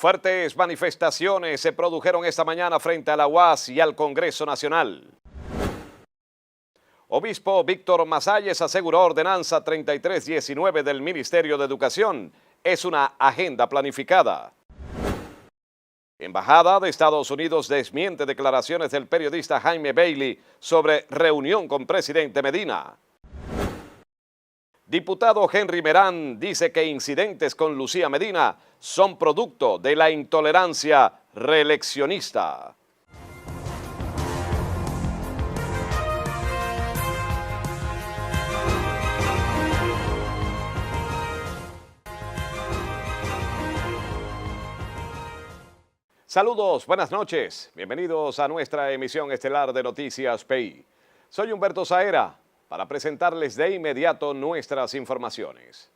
Fuertes manifestaciones se produjeron esta mañana frente a la UAS y al Congreso Nacional. Obispo Víctor Masalles aseguró ordenanza 3319 del Ministerio de Educación es una agenda planificada. Embajada de Estados Unidos desmiente declaraciones del periodista Jaime Bailey sobre reunión con presidente Medina. Diputado Henry Merán dice que incidentes con Lucía Medina son producto de la intolerancia reeleccionista. Saludos, buenas noches. Bienvenidos a nuestra emisión estelar de Noticias PI. Soy Humberto Saera para presentarles de inmediato nuestras informaciones.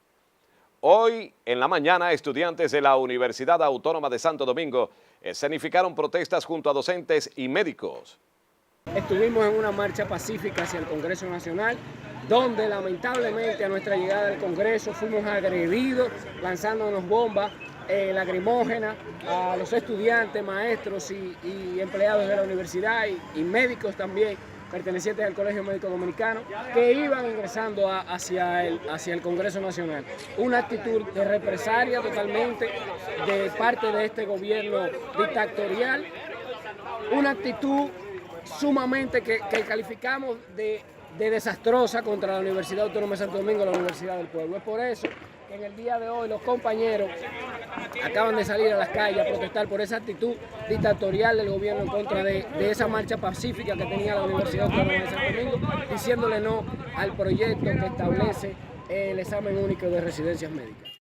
Hoy en la mañana, estudiantes de la Universidad Autónoma de Santo Domingo escenificaron protestas junto a docentes y médicos. Estuvimos en una marcha pacífica hacia el Congreso Nacional, donde lamentablemente a nuestra llegada al Congreso fuimos agredidos, lanzándonos bombas lacrimógenas a los estudiantes, maestros y empleados de la universidad y médicos también, pertenecientes al Colegio Médico Dominicano, que iban ingresando hacia el Congreso Nacional. Una actitud de represalia totalmente de parte de este gobierno dictatorial, una actitud sumamente que calificamos de desastrosa contra la Universidad Autónoma de Santo Domingo, la Universidad del Pueblo. Es por eso que en el día de hoy los compañeros acaban de salir a las calles a protestar por esa actitud dictatorial del gobierno en contra de esa marcha pacífica que tenía la Universidad Autónoma de Santo Domingo, diciéndole no al proyecto que establece el examen único de residencias médicas.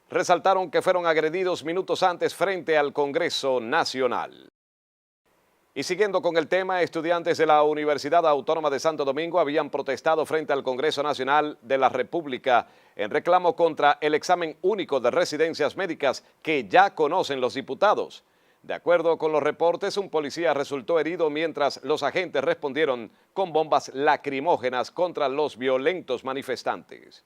Resaltaron que fueron agredidos minutos antes frente al Congreso Nacional. Y siguiendo con el tema, estudiantes de la Universidad Autónoma de Santo Domingo habían protestado frente al Congreso Nacional de la República en reclamo contra el examen único de residencias médicas que ya conocen los diputados. De acuerdo con los reportes, un policía resultó herido mientras los agentes respondieron con bombas lacrimógenas contra los violentos manifestantes.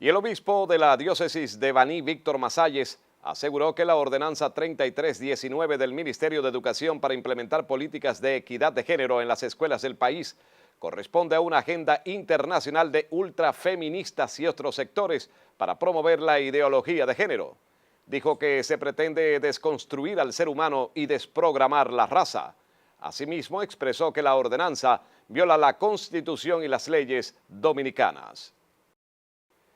Y el obispo de la diócesis de Baní, Víctor Masalles, aseguró que la ordenanza 3319 del Ministerio de Educación para implementar políticas de equidad de género en las escuelas del país corresponde a una agenda internacional de ultrafeministas y otros sectores para promover la ideología de género. Dijo que se pretende desconstruir al ser humano y desprogramar la raza. Asimismo, expresó que la ordenanza viola la Constitución y las leyes dominicanas.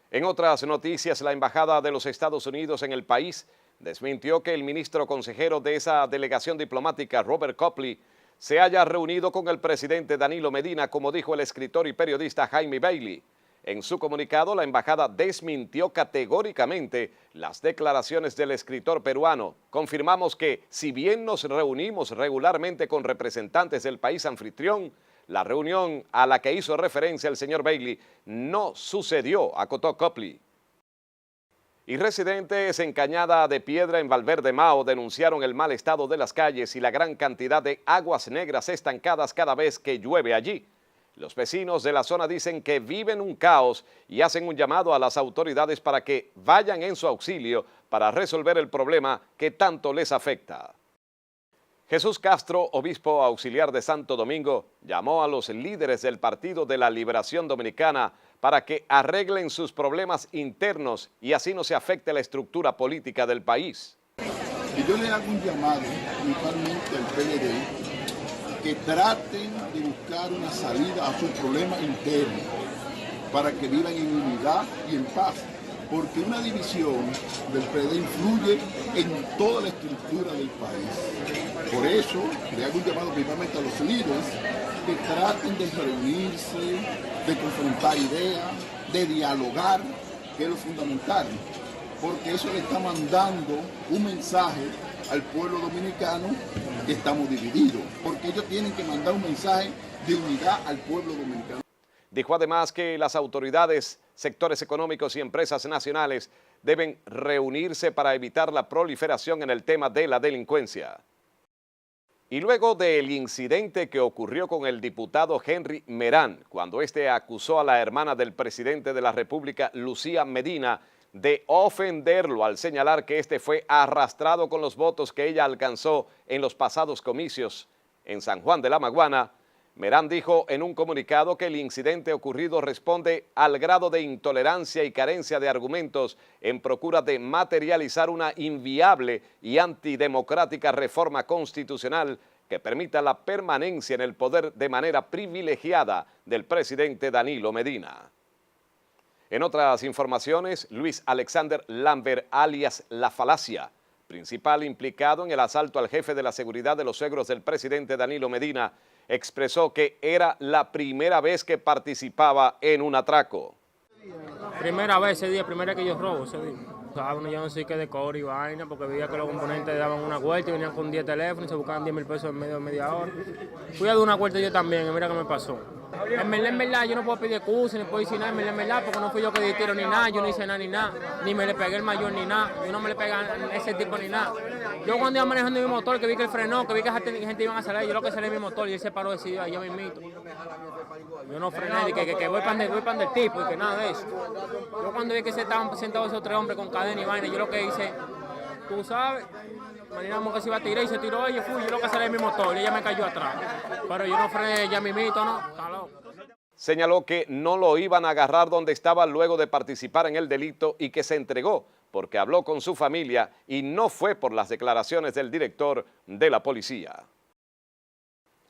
En otras noticias, la Embajada de los Estados Unidos en el país desmintió que el ministro consejero de esa delegación diplomática, Robert Copley, se haya reunido con el presidente Danilo Medina, como dijo el escritor y periodista Jaime Bailey. En su comunicado, la embajada desmintió categóricamente las declaraciones del escritor peruano. Confirmamos que, si bien nos reunimos regularmente con representantes del país anfitrión, la reunión a la que hizo referencia el señor Bailey no sucedió, acotó Copley. Y residentes en Cañada de Piedra en Valverde Mao denunciaron el mal estado de las calles y la gran cantidad de aguas negras estancadas cada vez que llueve allí. Los vecinos de la zona dicen que viven un caos y hacen un llamado a las autoridades para que vayan en su auxilio para resolver el problema que tanto les afecta. Jesús Castro, obispo auxiliar de Santo Domingo, llamó a los líderes del Partido de la Liberación Dominicana para que arreglen sus problemas internos y así no se afecte la estructura política del país. Y yo le hago un llamado principalmente al PLD que traten de buscar una salida a sus problemas internos para que vivan en unidad y en paz, porque una división del PLD influye en toda la estructura del país. Por eso le hago un llamado principalmente a los líderes que traten de reunirse, de confrontar ideas, de dialogar, que es lo fundamental, porque eso le está mandando un mensaje al pueblo dominicano que estamos divididos, porque ellos tienen que mandar un mensaje de unidad al pueblo dominicano. Dijo además que las autoridades, sectores económicos y empresas nacionales deben reunirse para evitar la proliferación en el tema de la delincuencia. Y luego del incidente que ocurrió con el diputado Henry Merán, cuando éste acusó a la hermana del presidente de la República, Lucía Medina, de ofenderlo al señalar que este fue arrastrado con los votos que ella alcanzó en los pasados comicios en San Juan de la Maguana. Merán dijo en un comunicado que el incidente ocurrido responde al grado de intolerancia y carencia de argumentos en procura de materializar una inviable y antidemocrática reforma constitucional que permita la permanencia en el poder de manera privilegiada del presidente Danilo Medina. En otras informaciones, Luis Alexander Lambert, alias La Falacia, principal implicado en el asalto al jefe de la seguridad de los suegros del presidente Danilo Medina, expresó que era la primera vez que participaba en un atraco. Primera vez ese día, primera que yo robo ese día. Yo no sé qué de coro y vaina, porque veía que los componentes daban una vuelta y venían con 10 teléfonos y se buscaban 10.000 pesos en medio de media hora. Fui a dar una vuelta yo también y mira qué me pasó. En verdad, yo no puedo pedir excusa, ni puedo decir nada, en verdad, porque no fui yo que di tiro ni nada, yo no hice nada ni nada, ni me le pegué el mayor ni nada, yo no me le pegué a ese tipo ni nada. Yo cuando iba manejando mi motor, que vi que él frenó, que vi que gente iban a salir, yo lo que salí en mi motor y él se paró y decidió, yo me invito. Yo no frené, que voy para el tipo y que nada de eso. Yo cuando vi que se estaban sentados esos 3 hombres con cadena y vaina, yo lo que hice, tú sabes, imaginamos que se iba a tirar y se tiró ella, yo lo que salí en mi motor y ella me cayó atrás. Pero yo no frené, ya mismito, no, está loco. Señaló que no lo iban a agarrar donde estaba luego de participar en el delito y que se entregó porque habló con su familia y no fue por las declaraciones del director de la policía.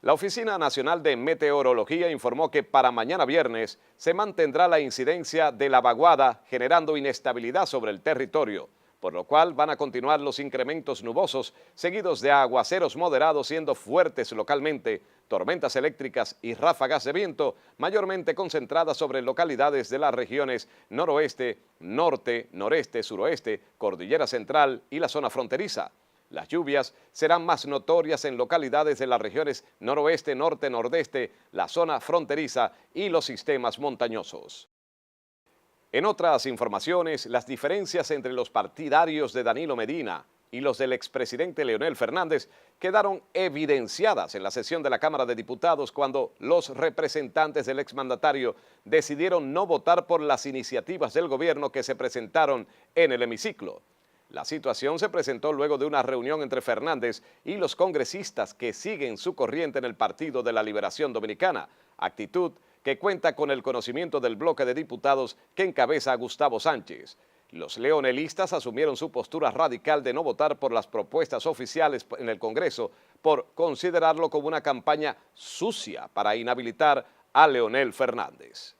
La Oficina Nacional de Meteorología informó que para mañana viernes se mantendrá la incidencia de la vaguada generando inestabilidad sobre el territorio, por lo cual van a continuar los incrementos nubosos seguidos de aguaceros moderados siendo fuertes localmente, tormentas eléctricas y ráfagas de viento mayormente concentradas sobre localidades de las regiones noroeste, norte, noreste, suroeste, cordillera central y la zona fronteriza. Las lluvias serán más notorias en localidades de las regiones noroeste, norte, nordeste, la zona fronteriza y los sistemas montañosos. En otras informaciones, las diferencias entre los partidarios de Danilo Medina y los del expresidente Leonel Fernández quedaron evidenciadas en la sesión de la Cámara de Diputados cuando los representantes del exmandatario decidieron no votar por las iniciativas del gobierno que se presentaron en el hemiciclo. La situación se presentó luego de una reunión entre Fernández y los congresistas que siguen su corriente en el Partido de la Liberación Dominicana, actitud que cuenta con el conocimiento del bloque de diputados que encabeza Gustavo Sánchez. Los leonelistas asumieron su postura radical de no votar por las propuestas oficiales en el Congreso por considerarlo como una campaña sucia para inhabilitar a Leonel Fernández.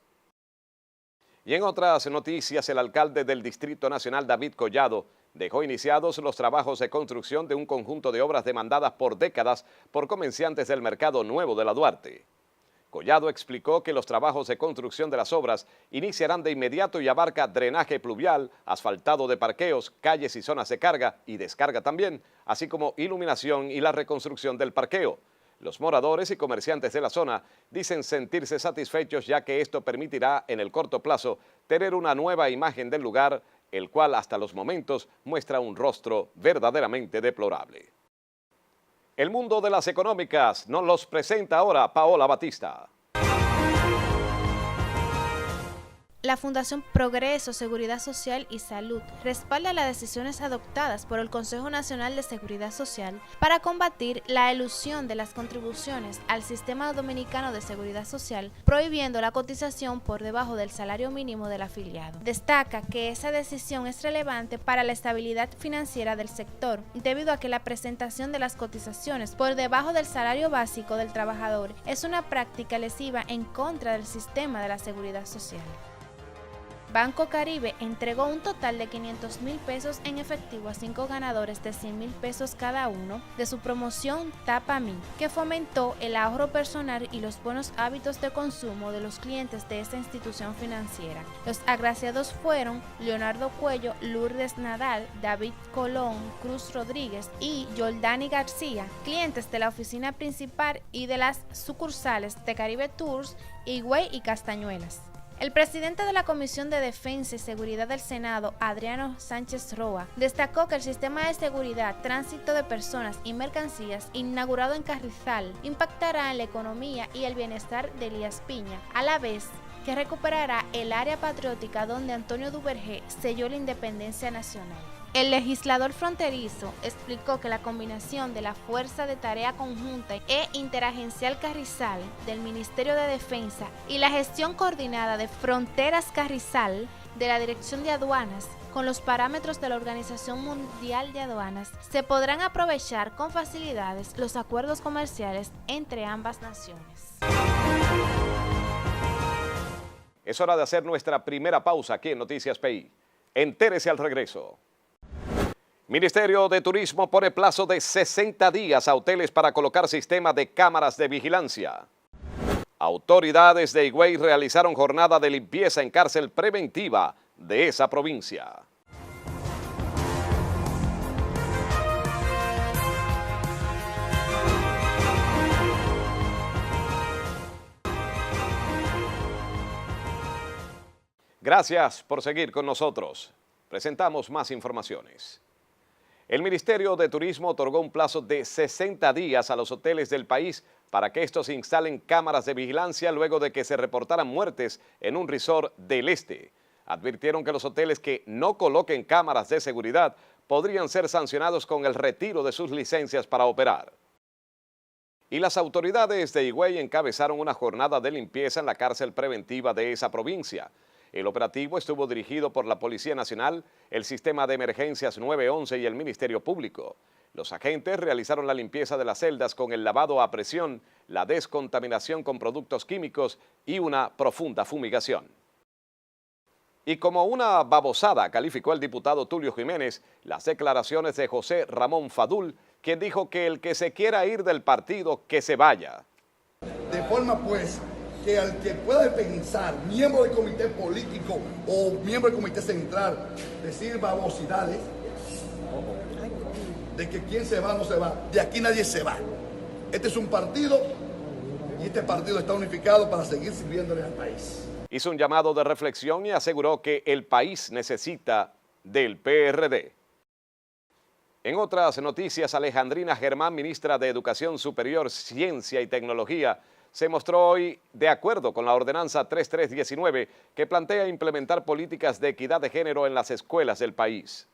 Y en otras noticias, el alcalde del Distrito Nacional, David Collado, dejó iniciados los trabajos de construcción de un conjunto de obras demandadas por décadas por comerciantes del Mercado Nuevo de la Duarte. Collado explicó que los trabajos de construcción de las obras iniciarán de inmediato y abarca drenaje pluvial, asfaltado de parqueos, calles y zonas de carga y descarga también, así como iluminación y la reconstrucción del parqueo. Los moradores y comerciantes de la zona dicen sentirse satisfechos ya que esto permitirá en el corto plazo tener una nueva imagen del lugar, el cual hasta los momentos muestra un rostro verdaderamente deplorable. El mundo de las económicas nos los presenta ahora Paola Batista. La Fundación Progreso, Seguridad Social y Salud respalda las decisiones adoptadas por el Consejo Nacional de Seguridad Social para combatir la elusión de las contribuciones al Sistema Dominicano de Seguridad Social, prohibiendo la cotización por debajo del salario mínimo del afiliado. Destaca que esa decisión es relevante para la estabilidad financiera del sector, debido a que la presentación de las cotizaciones por debajo del salario básico del trabajador es una práctica lesiva en contra del sistema de la seguridad social. Banco Caribe entregó un total de 500.000 pesos en efectivo a 5 ganadores de 100.000 pesos cada uno de su promoción Tapa Mí, que fomentó el ahorro personal y los buenos hábitos de consumo de los clientes de esta institución financiera. Los agraciados fueron Leonardo Cuello, Lourdes Nadal, David Colón, Cruz Rodríguez y Yoldani García, clientes de la oficina principal y de las sucursales de Caribe Tours, Higüey y Castañuelas. El presidente de la Comisión de Defensa y Seguridad del Senado, Adriano Sánchez Roa, destacó que el sistema de seguridad, tránsito de personas y mercancías inaugurado en Carrizal impactará en la economía y el bienestar de Elías Piña, a la vez que recuperará el área patriótica donde Antonio Duvergé selló la independencia nacional. El legislador fronterizo explicó que la combinación de la Fuerza de Tarea Conjunta e Interagencial Carrizal del Ministerio de Defensa y la gestión coordinada de Fronteras Carrizal de la Dirección de Aduanas con los parámetros de la Organización Mundial de Aduanas, se podrán aprovechar con facilidades los acuerdos comerciales entre ambas naciones. Es hora de hacer nuestra primera pausa aquí en Noticias PI. Entérese al regreso. Ministerio de Turismo pone plazo de 60 días a hoteles para colocar sistema de cámaras de vigilancia. Autoridades de Higüey realizaron jornada de limpieza en cárcel preventiva de esa provincia. Gracias por seguir con nosotros. Presentamos más informaciones. El Ministerio de Turismo otorgó un plazo de 60 días a los hoteles del país para que estos instalen cámaras de vigilancia luego de que se reportaran muertes en un resort del este. Advirtieron que los hoteles que no coloquen cámaras de seguridad podrían ser sancionados con el retiro de sus licencias para operar. Y las autoridades de Higüey encabezaron una jornada de limpieza en la cárcel preventiva de esa provincia. El operativo estuvo dirigido por la Policía Nacional, el Sistema de Emergencias 911 y el Ministerio Público. Los agentes realizaron la limpieza de las celdas con el lavado a presión, la descontaminación con productos químicos y una profunda fumigación. Y como una babosada calificó el diputado Tulio Jiménez las declaraciones de José Ramón Fadul, quien dijo que el que se quiera ir del partido, que se vaya. De forma pues que al que pueda pensar, miembro del comité político o miembro del comité central, decir babosidades, de que quién se va o no se va, de aquí nadie se va. Este es un partido y este partido está unificado para seguir sirviéndole al país. Hizo un llamado de reflexión y aseguró que el país necesita del PRD. En otras noticias, Alejandrina Germán, ministra de Educación Superior, Ciencia y Tecnología, se mostró hoy de acuerdo con la ordenanza 3319 que plantea implementar políticas de equidad de género en las escuelas del país.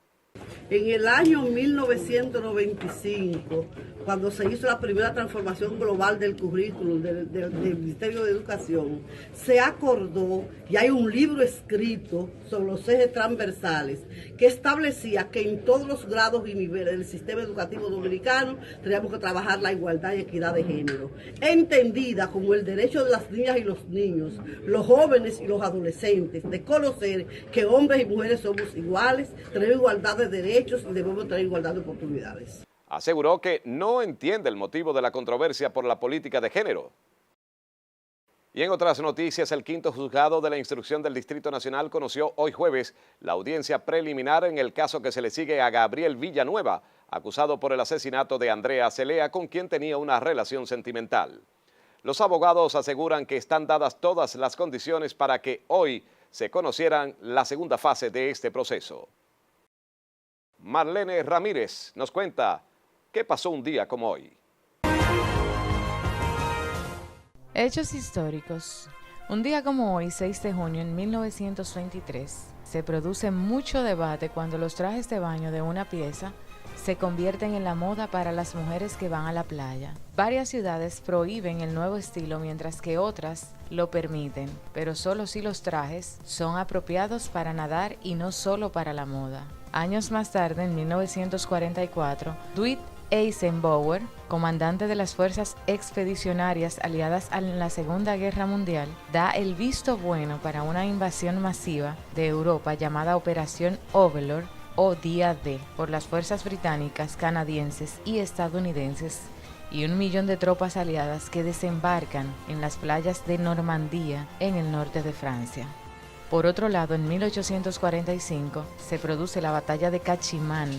En el año 1995, cuando se hizo la primera transformación global del currículum del Ministerio de Educación, se acordó, y hay un libro escrito sobre los ejes transversales, que establecía que en todos los grados y niveles del sistema educativo dominicano teníamos que trabajar la igualdad y equidad de género, entendida como el derecho de las niñas y los niños, los jóvenes y los adolescentes, de conocer que hombres y mujeres somos iguales, tenemos igualdad de derechos y debemos tener igualdad de oportunidades. Aseguró que no entiende el motivo de la controversia por la política de género. Y en otras noticias, el quinto juzgado de la instrucción del Distrito Nacional conoció hoy jueves la audiencia preliminar en el caso que se le sigue a Gabriel Villanueva, acusado por el asesinato de Andrea Celea, con quien tenía una relación sentimental. Los abogados aseguran que están dadas todas las condiciones para que hoy se conocieran la segunda fase de este proceso. Marlene Ramírez nos cuenta qué pasó un día como hoy. Hechos históricos. Un día como hoy, 6 de junio en 1923, se produce mucho debate cuando los trajes de baño de una pieza se convierten en la moda para las mujeres que van a la playa. Varias ciudades prohíben el nuevo estilo mientras que otras lo permiten, pero solo si los trajes son apropiados para nadar y no solo para la moda. Años más tarde, en 1944, Dwight Eisenhower, comandante de las fuerzas expedicionarias aliadas en la Segunda Guerra Mundial, da el visto bueno para una invasión masiva de Europa llamada Operación Overlord o Día D por las fuerzas británicas, canadienses y estadounidenses y 1 millón de tropas aliadas que desembarcan en las playas de Normandía en el norte de Francia. Por otro lado, en 1845 se produce la batalla de Cachimán,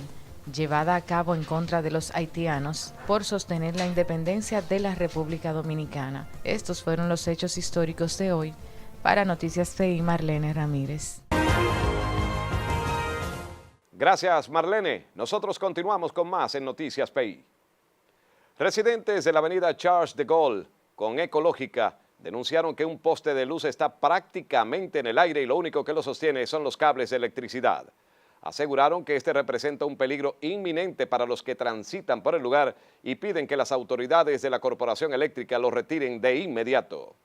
llevada a cabo en contra de los haitianos por sostener la independencia de la República Dominicana. Estos fueron los hechos históricos de hoy. Para Noticias PI, Marlene Ramírez. Gracias, Marlene. Nosotros continuamos con más en Noticias PI. Residentes de la avenida Charles de Gaulle con Ecológica denunciaron que un poste de luz está prácticamente en el aire y lo único que lo sostiene son los cables de electricidad. Aseguraron que este representa un peligro inminente para los que transitan por el lugar y piden que las autoridades de la Corporación Eléctrica lo retiren de inmediato.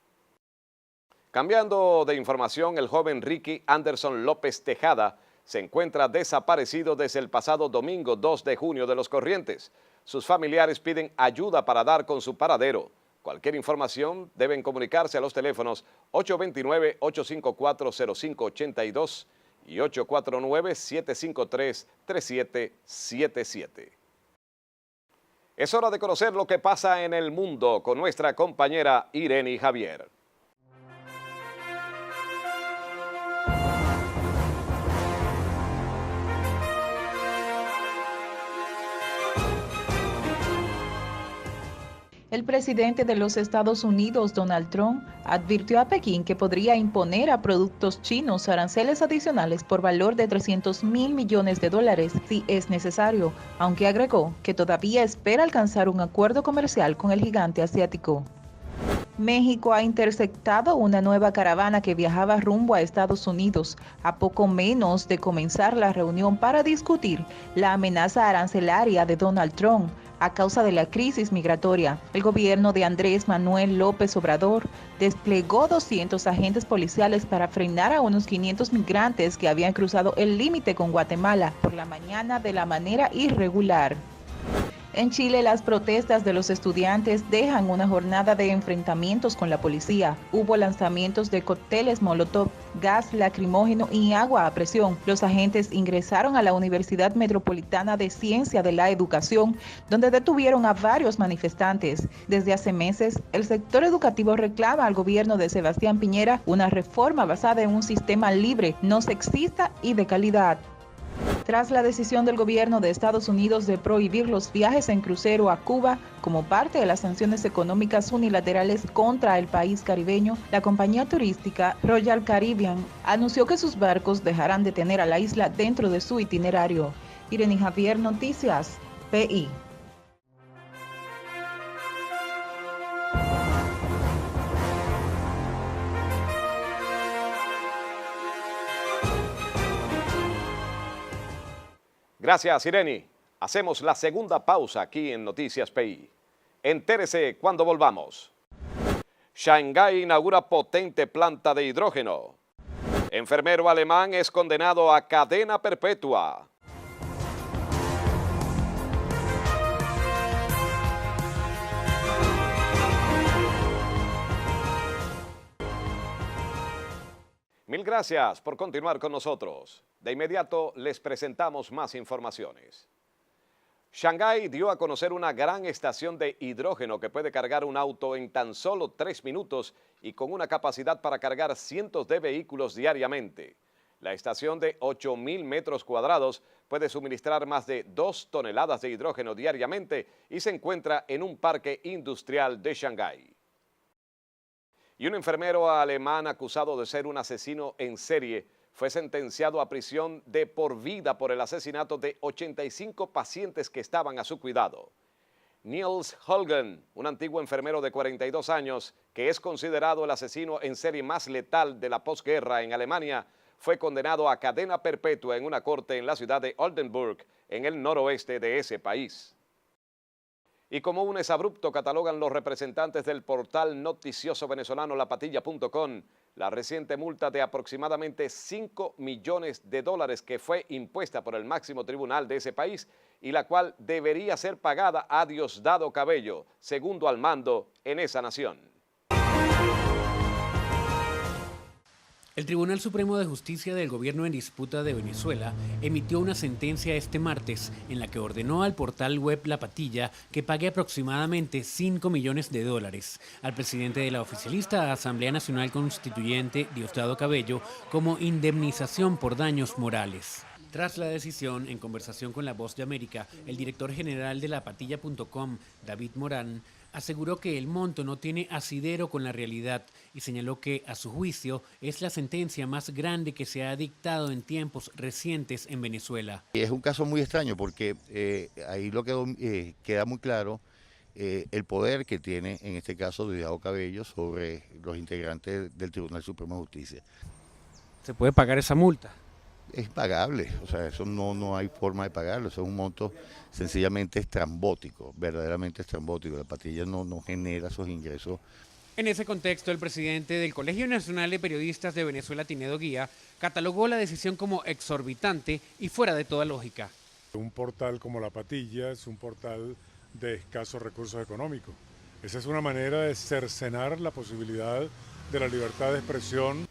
Cambiando de información, el joven Ricky Anderson López Tejada se encuentra desaparecido desde el pasado domingo 2 de junio de Los Corrientes. Sus familiares piden ayuda para dar con su paradero. Cualquier información deben comunicarse a los teléfonos 829-854-0582 y 849-753-3777. Es hora de conocer lo que pasa en el mundo con nuestra compañera Irene Javier. El presidente de los Estados Unidos, Donald Trump, advirtió a Pekín que podría imponer a productos chinos aranceles adicionales por valor de $300 mil millones si es necesario, aunque agregó que todavía espera alcanzar un acuerdo comercial con el gigante asiático. México ha interceptado una nueva caravana que viajaba rumbo a Estados Unidos, a poco menos de comenzar la reunión para discutir la amenaza arancelaria de Donald Trump a causa de la crisis migratoria. El gobierno de Andrés Manuel López Obrador desplegó 200 agentes policiales para frenar a unos 500 migrantes que habían cruzado el límite con Guatemala por la mañana de la manera irregular. En Chile, las protestas de los estudiantes dejan una jornada de enfrentamientos con la policía. Hubo lanzamientos de cócteles molotov, gas lacrimógeno y agua a presión. Los agentes ingresaron a la Universidad Metropolitana de Ciencia de la Educación, donde detuvieron a varios manifestantes. Desde hace meses, el sector educativo reclama al gobierno de Sebastián Piñera una reforma basada en un sistema libre, no sexista y de calidad. Tras la decisión del gobierno de Estados Unidos de prohibir los viajes en crucero a Cuba como parte de las sanciones económicas unilaterales contra el país caribeño, la compañía turística Royal Caribbean anunció que sus barcos dejarán de tener a la isla dentro de su itinerario. Irene Javier, Noticias PI. Gracias, Irene. Hacemos la segunda pausa aquí en Noticias PI. Entérese cuando volvamos. Shanghái inaugura potente planta de hidrógeno. Enfermero alemán es condenado a cadena perpetua. Mil gracias por continuar con nosotros. De inmediato les presentamos más informaciones. Shanghái dio a conocer una gran estación de hidrógeno que puede cargar un auto en tan solo 3 minutos y con una capacidad para cargar cientos de vehículos diariamente. La estación de 8.000 metros cuadrados puede suministrar más de 2 toneladas de hidrógeno diariamente y se encuentra en un parque industrial de Shanghái. Y un enfermero alemán acusado de ser un asesino en serie fue sentenciado a prisión de por vida por el asesinato de 85 pacientes que estaban a su cuidado. Niels Holgen, un antiguo enfermero de 42 años, que es considerado el asesino en serie más letal de la posguerra en Alemania, fue condenado a cadena perpetua en una corte en la ciudad de Oldenburg, en el noroeste de ese país. Y como un exabrupto catalogan los representantes del portal noticioso venezolano lapatilla.com la reciente multa de aproximadamente $5 millones que fue impuesta por el máximo tribunal de ese país y la cual debería ser pagada a Diosdado Cabello, segundo al mando en esa nación. El Tribunal Supremo de Justicia del Gobierno en Disputa de Venezuela emitió una sentencia este martes en la que ordenó al portal web La Patilla que pague aproximadamente $5 millones al presidente de la oficialista Asamblea Nacional Constituyente, Diosdado Cabello, como indemnización por daños morales. Tras la decisión, en conversación con La Voz de América, el director general de lapatilla.com, David Morán, aseguró que el monto no tiene asidero con la realidad y señaló que, a su juicio, es la sentencia más grande que se ha dictado en tiempos recientes en Venezuela. Es un caso muy extraño porque ahí lo queda muy claro el poder que tiene, en este caso, Diosdado Cabello sobre los integrantes del Tribunal Supremo de Justicia. ¿Se puede pagar esa multa? Es pagable, o sea, eso no hay forma de pagarlo, eso es un monto sencillamente estrambótico, verdaderamente estrambótico. La patilla no genera esos ingresos. En ese contexto, el presidente del Colegio Nacional de Periodistas de Venezuela, Tinedo Guía, catalogó la decisión como exorbitante y fuera de toda lógica. Un portal como La Patilla es un portal de escasos recursos económicos. Esa es una manera de cercenar la posibilidad de la libertad de expresión.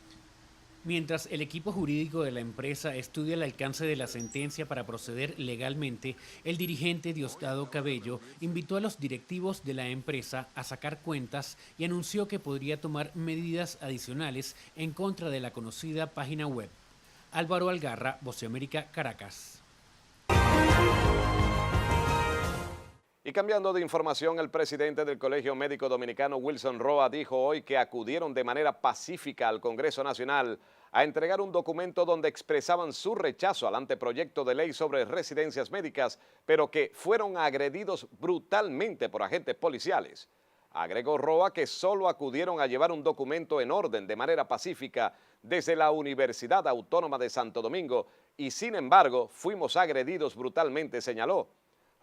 Mientras el equipo jurídico de la empresa estudia el alcance de la sentencia para proceder legalmente, el dirigente Diosdado Cabello invitó a los directivos de la empresa a sacar cuentas y anunció que podría tomar medidas adicionales en contra de la conocida página web. Álvaro Algarra, Voz de América, Caracas. Y cambiando de información, el presidente del Colegio Médico Dominicano, Wilson Roa, dijo hoy que acudieron de manera pacífica al Congreso Nacional a entregar un documento donde expresaban su rechazo al anteproyecto de ley sobre residencias médicas, pero que fueron agredidos brutalmente por agentes policiales. Agregó Roa que solo acudieron a llevar un documento en orden de manera pacífica desde la Universidad Autónoma de Santo Domingo y, sin embargo, fuimos agredidos brutalmente, señaló.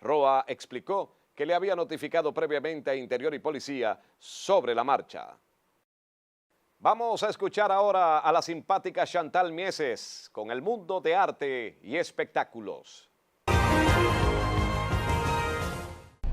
Roa explicó que le había notificado previamente a Interior y Policía sobre la marcha. Vamos a escuchar ahora a la simpática Chantal Mieses con el mundo de arte y espectáculos.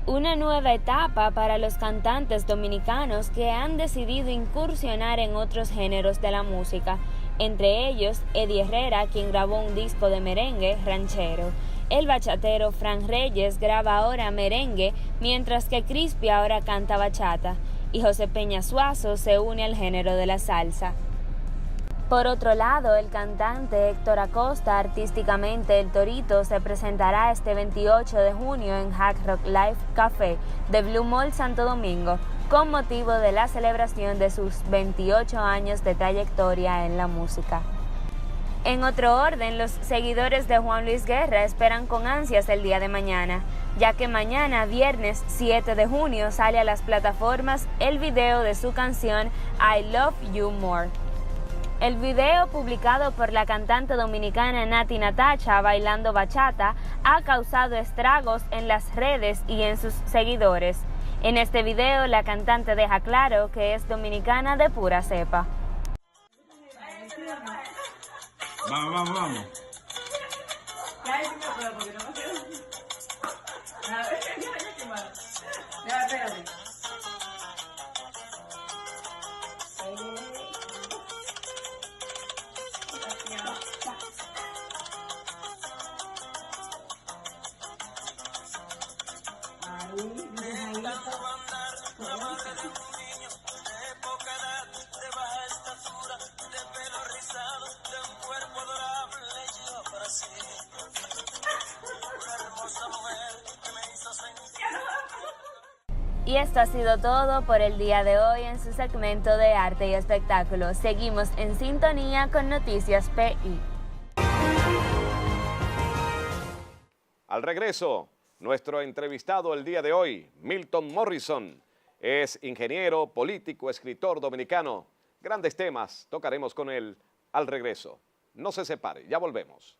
Una nueva etapa para los cantantes dominicanos que han decidido incursionar en otros géneros de la música, entre ellos Eddie Herrera, quien grabó un disco de merengue ranchero. El bachatero Fran Reyes graba ahora merengue, mientras que Crispy ahora canta bachata, y José Peña Suazo se une al género de la salsa. Por otro lado, el cantante Héctor Acosta, artísticamente El Torito, se presentará este 28 de junio en Hard Rock Live Café de Blue Mall Santo Domingo, con motivo de la celebración de sus 28 años de trayectoria en la música. En otro orden, los seguidores de Juan Luis Guerra esperan con ansias el día de mañana, ya que mañana, viernes 7 de junio, sale a las plataformas el video de su canción I Love You More. El video, publicado por la cantante dominicana Nati Natacha bailando bachata, ha causado estragos en las redes y en sus seguidores. En este video, la cantante deja claro que es dominicana de pura cepa. Vamos. Y esto ha sido todo por el día de hoy en su segmento de arte y espectáculos. Seguimos en sintonía con Noticias PI. Al regreso, nuestro entrevistado el día de hoy, Milton Morrison, es ingeniero, político, escritor dominicano. Grandes temas tocaremos con él al regreso. No se separe, ya volvemos.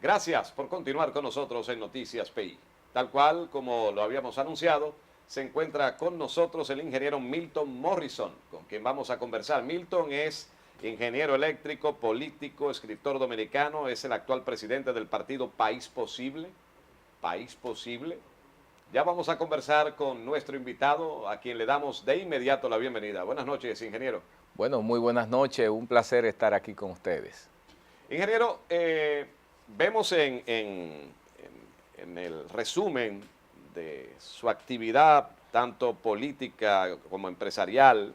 Gracias por continuar con nosotros en Noticias PI. Tal cual como lo habíamos anunciado, se encuentra con nosotros el ingeniero Milton Morrison, con quien vamos a conversar. Milton es ingeniero eléctrico, político, escritor dominicano, es el actual presidente del partido País Posible. País Posible. Ya vamos a conversar con nuestro invitado, a quien le damos de inmediato la bienvenida. Buenas noches, ingeniero. Bueno, muy buenas noches, un placer estar aquí con ustedes. Ingeniero, vemos en el resumen de su actividad, tanto política como empresarial,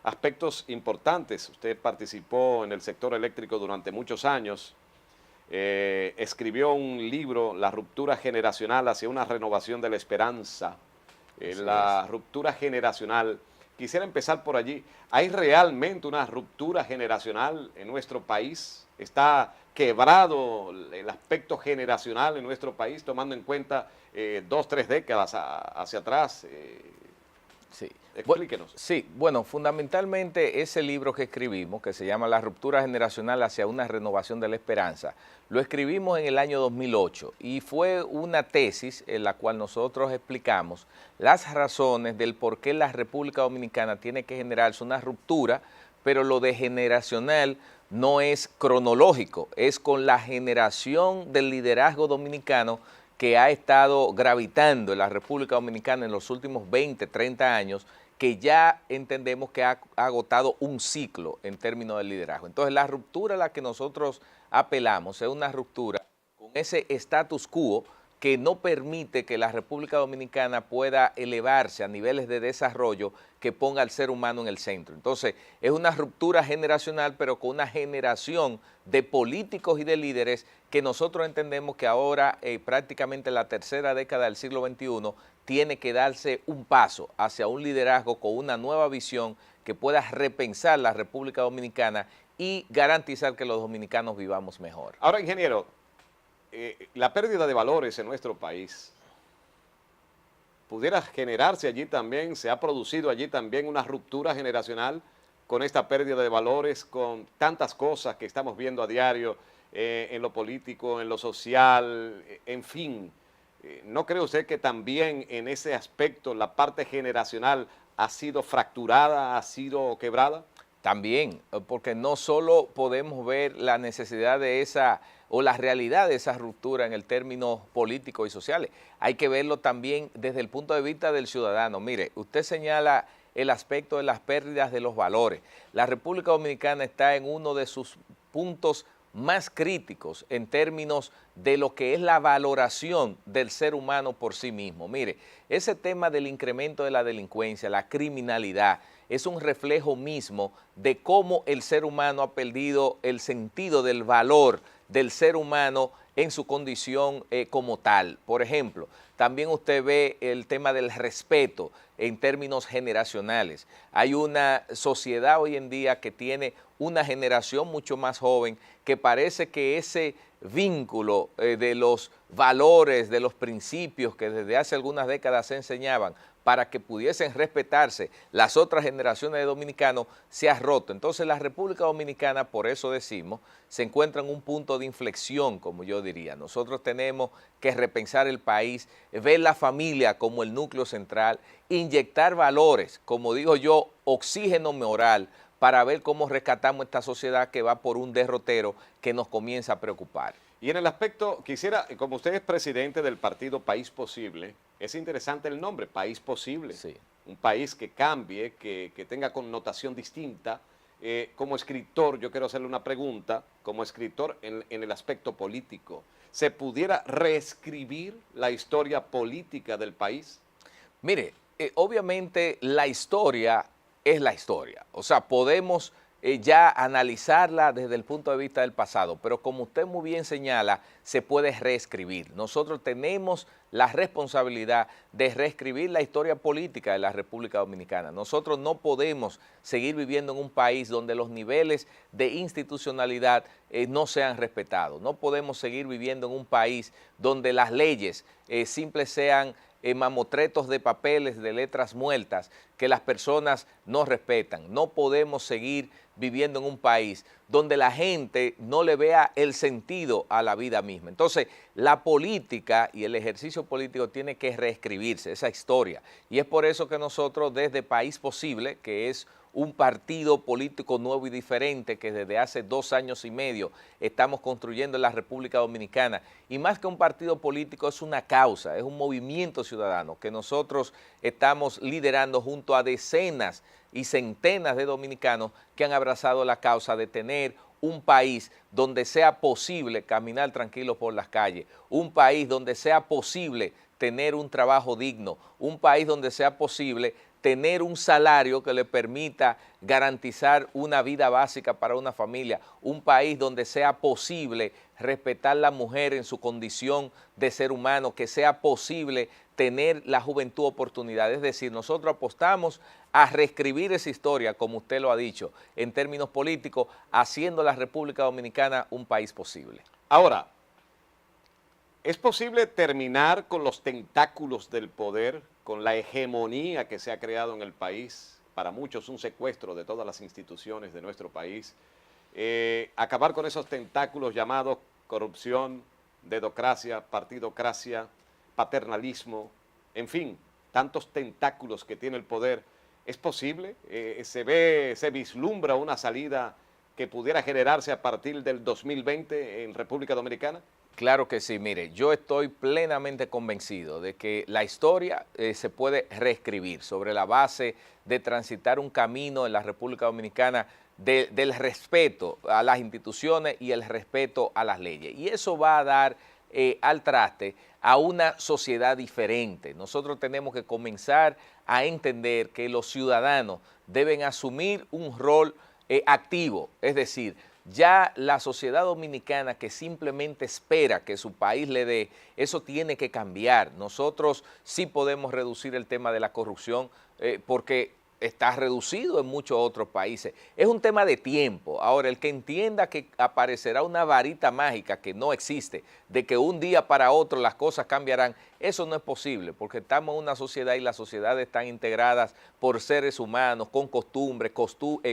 aspectos importantes. Usted participó en el sector eléctrico durante muchos años, escribió un libro, La ruptura generacional hacia una renovación de la esperanza. La ruptura generacional quisiera empezar por allí. ¿Hay realmente una ruptura generacional en nuestro país? ¿Está quebrado el aspecto generacional en nuestro país, tomando en cuenta 2, 3 décadas hacia atrás? Sí. Explíquenos. Sí, bueno, fundamentalmente ese libro que escribimos, que se llama La ruptura generacional hacia una renovación de la esperanza, lo escribimos en el año 2008 y fue una tesis en la cual nosotros explicamos las razones del por qué la República Dominicana tiene que generarse una ruptura, pero lo de generacional no es cronológico, es con la generación del liderazgo dominicano que ha estado gravitando en la República Dominicana en los últimos 20, 30 años, que ya entendemos que ha agotado un ciclo en términos de liderazgo. Entonces, la ruptura a la que nosotros apelamos es una ruptura con ese status quo que no permite que la República Dominicana pueda elevarse a niveles de desarrollo que ponga al ser humano en el centro. Entonces, es una ruptura generacional, pero con una generación de políticos y de líderes que nosotros entendemos que ahora, prácticamente en la tercera década del siglo XXI, tiene que darse un paso hacia un liderazgo con una nueva visión que pueda repensar la República Dominicana y garantizar que los dominicanos vivamos mejor. Ahora, ingeniero, la pérdida de valores en nuestro país pudiera generarse allí también, se ha producido allí también una ruptura generacional con esta pérdida de valores, con tantas cosas que estamos viendo a diario en lo político, en lo social, en fin. ¿No cree usted que también en ese aspecto la parte generacional ha sido fracturada, ha sido quebrada? También, porque no solo podemos ver la necesidad de esa o la realidad de esa ruptura en el término político y sociales, hay que verlo también desde el punto de vista del ciudadano. Mire, usted señala el aspecto de las pérdidas de los valores. La República Dominicana está en uno de sus puntos más críticos en términos de lo que es la valoración del ser humano por sí mismo. Mire, ese tema del incremento de la delincuencia, la criminalidad, es un reflejo mismo de cómo el ser humano ha perdido el sentido del valor del ser humano en su condición como tal. Por ejemplo, también usted ve el tema del respeto en términos generacionales. Hay una sociedad hoy en día que tiene una generación mucho más joven que parece que ese vínculo de los valores, de los principios que desde hace algunas décadas se enseñaban para que pudiesen respetarse las otras generaciones de dominicanos, se ha roto. Entonces la República Dominicana, por eso decimos, se encuentra en un punto de inflexión, como yo diría. Nosotros tenemos que repensar el país, ver la familia como el núcleo central, inyectar valores, como digo yo, oxígeno moral, para ver cómo rescatamos esta sociedad que va por un derrotero que nos comienza a preocupar. Y en el aspecto, quisiera, como usted es presidente del partido País Posible, es interesante el nombre, País Posible. Sí. Un país que cambie, que tenga connotación distinta. Como escritor, yo quiero hacerle una pregunta, como escritor en el aspecto político, ¿se pudiera reescribir la historia política del país? Mire, obviamente la historia es la historia, o sea, podemos ya analizarla desde el punto de vista del pasado, pero como usted muy bien señala, se puede reescribir. Nosotros tenemos la responsabilidad de reescribir la historia política de la República Dominicana. Nosotros no podemos seguir viviendo en un país donde los niveles de institucionalidad no sean respetados. No podemos seguir viviendo en un país donde las leyes simples sean mamotretos de papeles, de letras muertas, que las personas no respetan. No podemos seguir viviendo en un país donde la gente no le vea el sentido a la vida misma. Entonces, la política y el ejercicio político tiene que reescribirse, esa historia. Y es por eso que nosotros desde País Posible, que es un partido político nuevo y diferente que desde hace 2 años y medio estamos construyendo en la República Dominicana, y más que un partido político es una causa, es un movimiento ciudadano que nosotros estamos liderando junto a decenas y centenas de dominicanos que han abrazado la causa de tener un país donde sea posible caminar tranquilo por las calles, un país donde sea posible tener un trabajo digno, un país donde sea posible tener un salario que le permita garantizar una vida básica para una familia, un país donde sea posible respetar a la mujer en su condición de ser humano, que sea posible tener la juventud oportunidad. Es decir, nosotros apostamos a reescribir esa historia, como usted lo ha dicho, en términos políticos, haciendo la República Dominicana un país posible. Ahora, ¿es posible terminar con los tentáculos del poder, con la hegemonía que se ha creado en el país? Para muchos un secuestro de todas las instituciones de nuestro país. Acabar con esos tentáculos llamados corrupción, dedocracia, partidocracia, paternalismo, en fin, tantos tentáculos que tiene el poder. ¿Es posible? ¿Se vislumbra una salida que pudiera generarse a partir del 2020 en República Dominicana? Claro que sí, mire, yo estoy plenamente convencido de que la historia se puede reescribir sobre la base de transitar un camino en la República Dominicana del respeto a las instituciones y el respeto a las leyes. Y eso va a dar al traste a una sociedad diferente. Nosotros tenemos que comenzar a entender que los ciudadanos deben asumir un rol activo, es decir, ya la sociedad dominicana que simplemente espera que su país le dé, eso tiene que cambiar. Nosotros sí podemos reducir el tema de la corrupción porque está reducido en muchos otros países. Es un tema de tiempo. Ahora, el que entienda que aparecerá una varita mágica que no existe, de que un día para otro las cosas cambiarán, eso no es posible, porque estamos en una sociedad y las sociedades están integradas por seres humanos, con costumbres,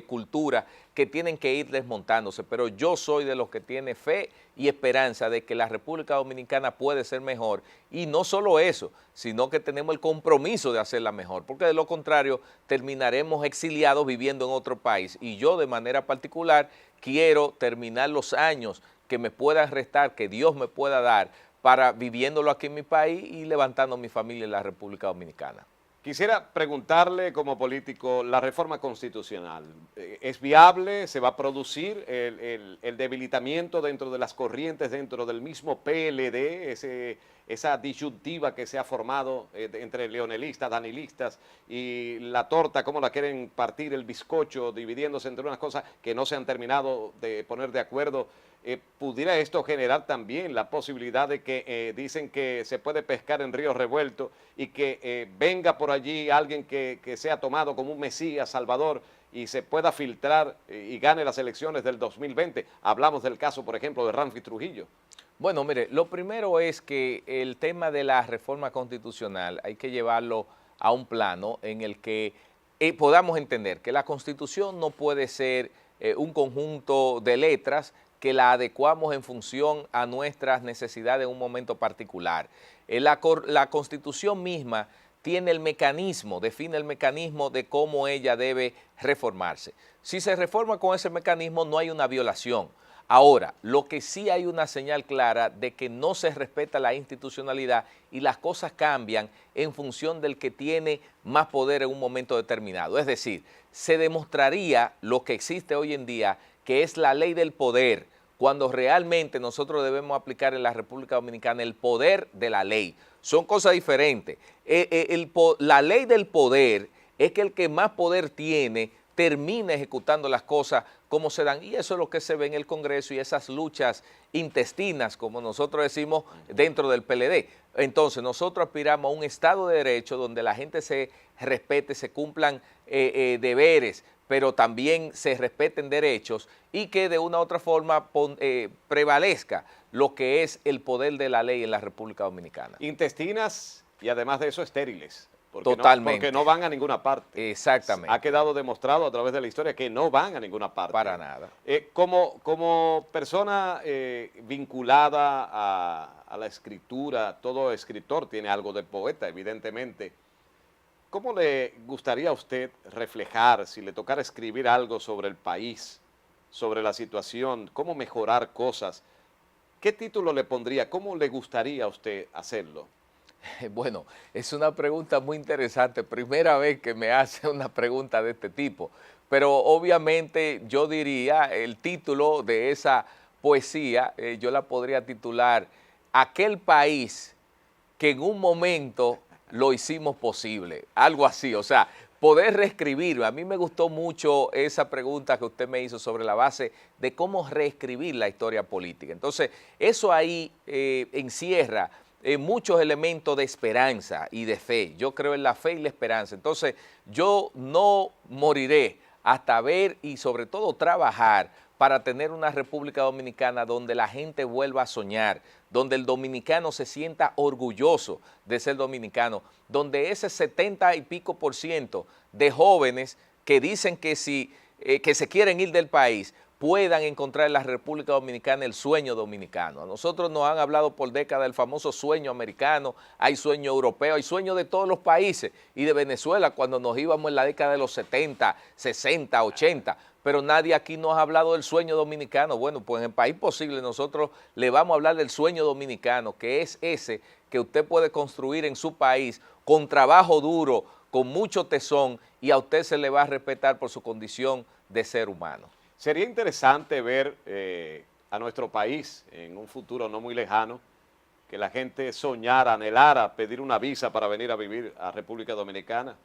cultura, que tienen que ir desmontándose. Pero yo soy de los que tiene fe y esperanza de que la República Dominicana puede ser mejor. Y no solo eso, sino que tenemos el compromiso de hacerla mejor, porque de lo contrario terminaremos exiliados viviendo en otro país. Y yo de manera particular quiero terminar los años que me puedan restar, que Dios me pueda dar, para viviéndolo aquí en mi país y levantando mi familia en la República Dominicana. Quisiera preguntarle como político, la reforma constitucional, ¿es viable? ¿Se va a producir el debilitamiento dentro de las corrientes, dentro del mismo PLD, esa disyuntiva que se ha formado entre leonelistas, danilistas y la torta, cómo la quieren partir, el bizcocho, dividiéndose entre unas cosas que no se han terminado de poner de acuerdo? ¿Pudiera esto generar también la posibilidad de que dicen que se puede pescar en río revuelto y que venga por allí alguien que sea tomado como un mesías, salvador, y se pueda filtrar y gane las elecciones del 2020? Hablamos del caso, por ejemplo, de Ramfi Trujillo. Bueno, mire, lo primero es que el tema de la reforma constitucional hay que llevarlo a un plano en el que podamos entender que la Constitución no puede ser un conjunto de letras que la adecuamos en función a nuestras necesidades en un momento particular. La Constitución misma tiene el mecanismo, define el mecanismo de cómo ella debe reformarse. Si se reforma con ese mecanismo no hay una violación. Ahora, lo que sí hay una señal clara de que no se respeta la institucionalidad y las cosas cambian en función del que tiene más poder en un momento determinado. Es decir, se demostraría lo que existe hoy en día, que es la ley del poder, cuando realmente nosotros debemos aplicar en la República Dominicana el poder de la ley. Son cosas diferentes. La ley del poder es que el que más poder tiene termina ejecutando las cosas como se dan, y eso es lo que se ve en el Congreso y esas luchas intestinas, como nosotros decimos, dentro del PLD. Entonces, nosotros aspiramos a un Estado de Derecho donde la gente se respete, se cumplan deberes, pero también se respeten derechos y que de una u otra forma prevalezca lo que es el poder de la ley en la República Dominicana. Intestinas y además de eso estériles. Totalmente. Porque no van a ninguna parte. Exactamente. Ha quedado demostrado a través de la historia que no van a ninguna parte. Para nada. Como persona vinculada a la escritura, todo escritor tiene algo de poeta, evidentemente. ¿Cómo le gustaría a usted reflejar, si le tocara escribir algo sobre el país, sobre la situación, cómo mejorar cosas? ¿Qué título le pondría? ¿Cómo le gustaría a usted hacerlo? Bueno, es una pregunta muy interesante. Primera vez que me hace una pregunta de este tipo. Pero obviamente yo diría el título de esa poesía, yo la podría titular Aquel país que en un momento lo hicimos posible, algo así, o sea, poder reescribir. A mí me gustó mucho esa pregunta que usted me hizo sobre la base de cómo reescribir la historia política. Entonces, eso ahí encierra muchos elementos de esperanza y de fe. Yo creo en la fe y la esperanza. Entonces, yo no moriré hasta ver y sobre todo trabajar para tener una República Dominicana donde la gente vuelva a soñar, donde el dominicano se sienta orgulloso de ser dominicano, donde ese 70 y pico % de jóvenes que dicen que se quieren ir del país puedan encontrar en la República Dominicana el sueño dominicano. A nosotros nos han hablado por décadas del famoso sueño americano, hay sueño europeo, hay sueño de todos los países y de Venezuela cuando nos íbamos en la década de los 70, 60, 80, pero nadie aquí nos ha hablado del sueño dominicano. Bueno, pues en el País Posible nosotros le vamos a hablar del sueño dominicano, que es ese que usted puede construir en su país con trabajo duro, con mucho tesón, y a usted se le va a respetar por su condición de ser humano. Sería interesante ver a nuestro país en un futuro no muy lejano, que la gente soñara, anhelara pedir una visa para venir a vivir a República Dominicana,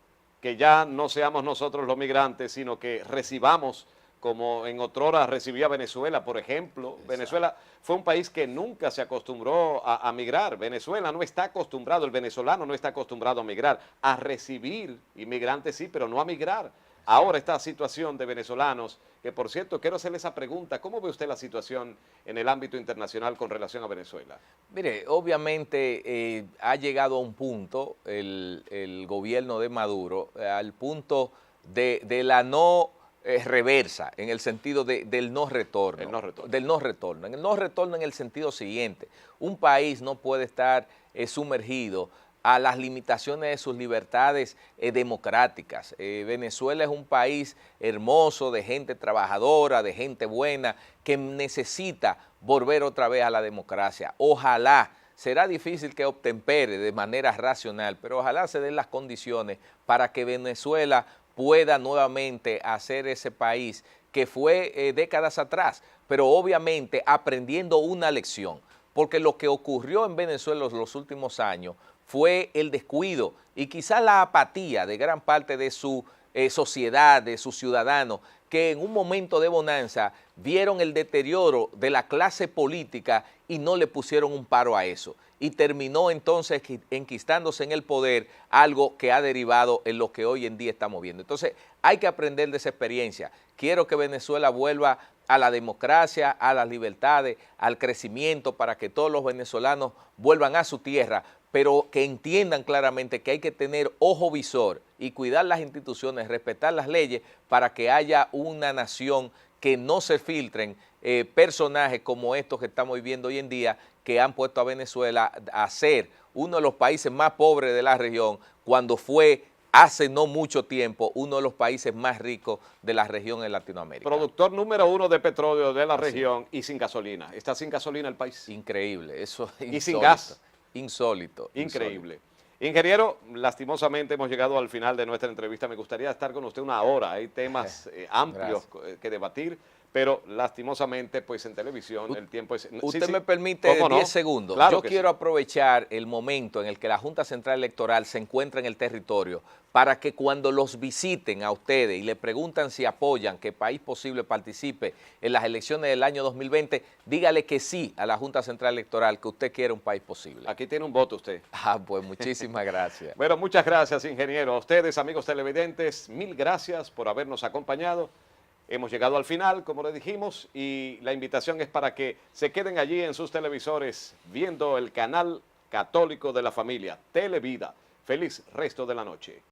que ya no seamos nosotros los migrantes, sino que recibamos como en otrora recibía Venezuela, por ejemplo. Exacto. Venezuela fue un país que nunca se acostumbró a migrar. Venezuela no está acostumbrado, el venezolano no está acostumbrado a migrar, a recibir inmigrantes sí, pero no a migrar. Ahora esta situación de venezolanos, que por cierto quiero hacerle esa pregunta, ¿cómo ve usted la situación en el ámbito internacional con relación a Venezuela? Mire, obviamente ha llegado a un punto el gobierno de Maduro, al punto de la no reversa, en el sentido del no retorno. El no retorno. Del no retorno. En el no retorno en el sentido siguiente, un país no puede estar sumergido a las limitaciones de sus libertades democráticas. Venezuela es un país hermoso, de gente trabajadora, de gente buena, que necesita volver otra vez a la democracia. Ojalá, será difícil que obtempere de manera racional, pero ojalá se den las condiciones para que Venezuela pueda nuevamente hacer ese país que fue décadas atrás, pero obviamente aprendiendo una lección, porque lo que ocurrió en Venezuela en los últimos años fue el descuido y quizás la apatía de gran parte de su sociedad, de sus ciudadanos, que en un momento de bonanza vieron el deterioro de la clase política y no le pusieron un paro a eso. Y terminó entonces enquistándose en el poder, algo que ha derivado en lo que hoy en día estamos viendo. Entonces hay que aprender de esa experiencia. Quiero que Venezuela vuelva a la democracia, a las libertades, al crecimiento, para que todos los venezolanos vuelvan a su tierra, pero que entiendan claramente que hay que tener ojo visor y cuidar las instituciones, respetar las leyes para que haya una nación que no se filtren personajes como estos que estamos viviendo hoy en día, que han puesto a Venezuela a ser uno de los países más pobres de la región, cuando fue hace no mucho tiempo uno de los países más ricos de la región en Latinoamérica. Productor número 1 de petróleo de la región y sin gasolina. ¿Está sin gasolina el país? Increíble, eso es insólito. ¿Y sin gas? Insólito. Increíble. Insólito. Ingeniero, lastimosamente hemos llegado al final de nuestra entrevista. Me gustaría estar con usted una hora. Hay temas amplios que debatir, pero lastimosamente, pues en televisión el tiempo es... Usted me permite 10 segundos. Claro, yo quiero aprovechar el momento en el que la Junta Central Electoral se encuentra en el territorio para que cuando los visiten a ustedes y le preguntan si apoyan que País Posible participe en las elecciones del año 2020, dígale que sí a la Junta Central Electoral, que usted quiere un país posible. Aquí tiene un voto usted. Ah, pues muchísimas gracias. Bueno, muchas gracias, ingeniero. A ustedes, amigos televidentes, mil gracias por habernos acompañado. Hemos llegado al final, como le dijimos, y la invitación es para que se queden allí en sus televisores viendo el canal católico de la familia, Televida. Feliz resto de la noche.